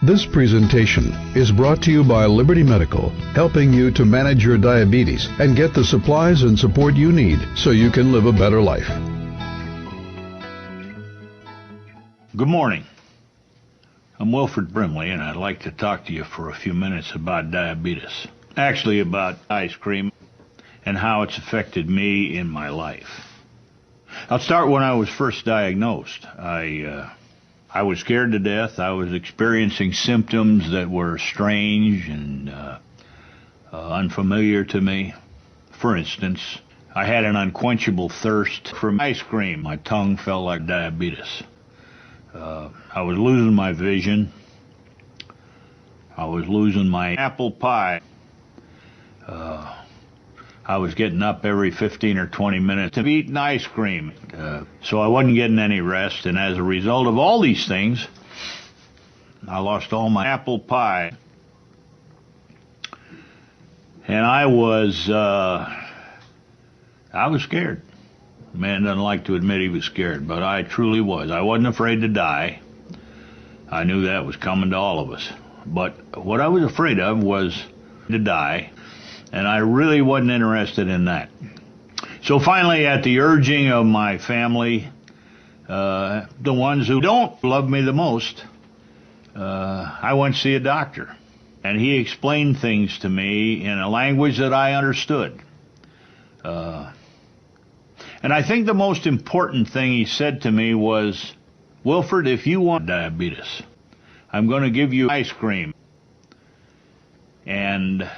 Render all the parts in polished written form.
This presentation is brought to you by Liberty Medical, helping you to manage your diabetes and get the supplies and support you need so you can live a better life. Good morning. I'm Wilford Brimley, and I'd like to talk to you for a few minutes about diabetes. Actually, about ice cream and how it's affected me in my life. I'll start when I was first diagnosed. I was scared to death. I was experiencing symptoms that were strange and unfamiliar to me. For instance, I had an unquenchable thirst for ice cream. My tongue felt like diabetes. I was losing my vision. I was losing my apple pie. I was getting up every 15 or 20 minutes to eat ice cream. So I wasn't getting any rest, and as a result of all these things, I lost all my apple pie. And I was scared. Man doesn't like to admit he was scared, but I truly was. I wasn't afraid to die. I knew that was coming to all of us. But what I was afraid of was to die, and I really wasn't interested in that. So finally, at the urging of my family, the ones who don't love me the most, I went to see a doctor. And he explained things to me in a language that I understood. And I think the most important thing he said to me was, Wilford, if you want diabetes, I'm going to give you ice cream. And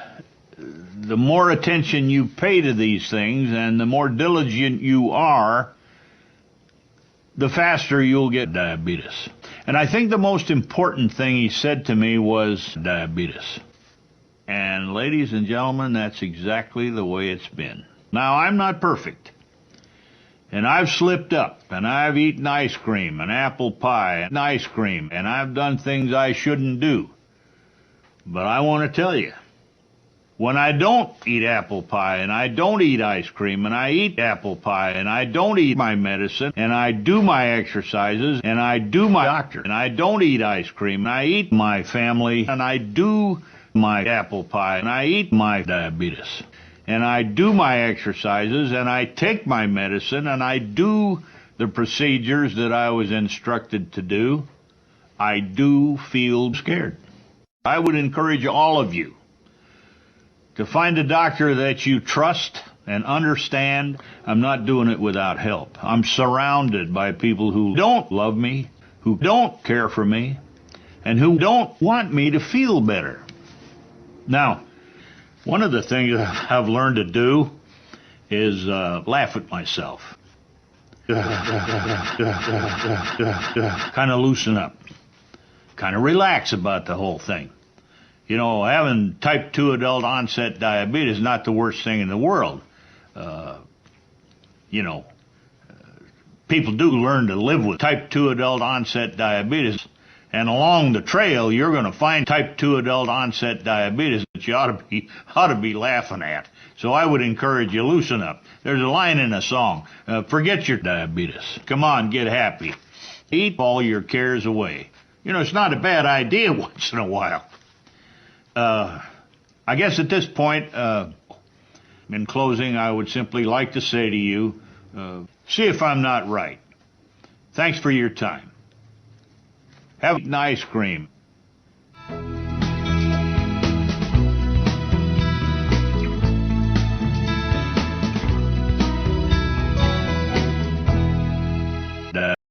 the more attention you pay to these things and the more diligent you are, the faster you'll get diabetes. And I think the most important thing he said to me was diabetes. And ladies and gentlemen, that's exactly the way it's been. Now, I'm not perfect. And I've slipped up, and I've eaten ice cream and apple pie and ice cream, and I've done things I shouldn't do. But I want to tell you, when I don't eat apple pie and I don't eat ice cream and I eat apple pie and I don't eat my medicine and I do my exercises and I do my doctor and I don't eat ice cream and I eat my family and I do my apple pie and I eat my diabetes and I do my exercises and I take my medicine and I do the procedures that I was instructed to do, I do feel scared. I would encourage all of you to find a doctor that you trust and understand. I'm not doing it without help. I'm surrounded by people who don't love me, who don't care for me, and who don't want me to feel better. Now, one of the things I've learned to do is laugh at myself. Kind of loosen up. Kind of relax about the whole thing. You know, having type 2 adult onset diabetes is not the worst thing in the world. People do learn to live with type 2 adult onset diabetes, and along the trail, you're going to find type 2 adult onset diabetes that you ought to be laughing at. So I would encourage you, loosen up. There's a line in a song, forget your diabetes. Come on, get happy. Eat all your cares away. You know, it's not a bad idea once in a while. I guess at this point, in closing, I would simply like to say to you, see if I'm not right. Thanks for your time. Have an ice cream.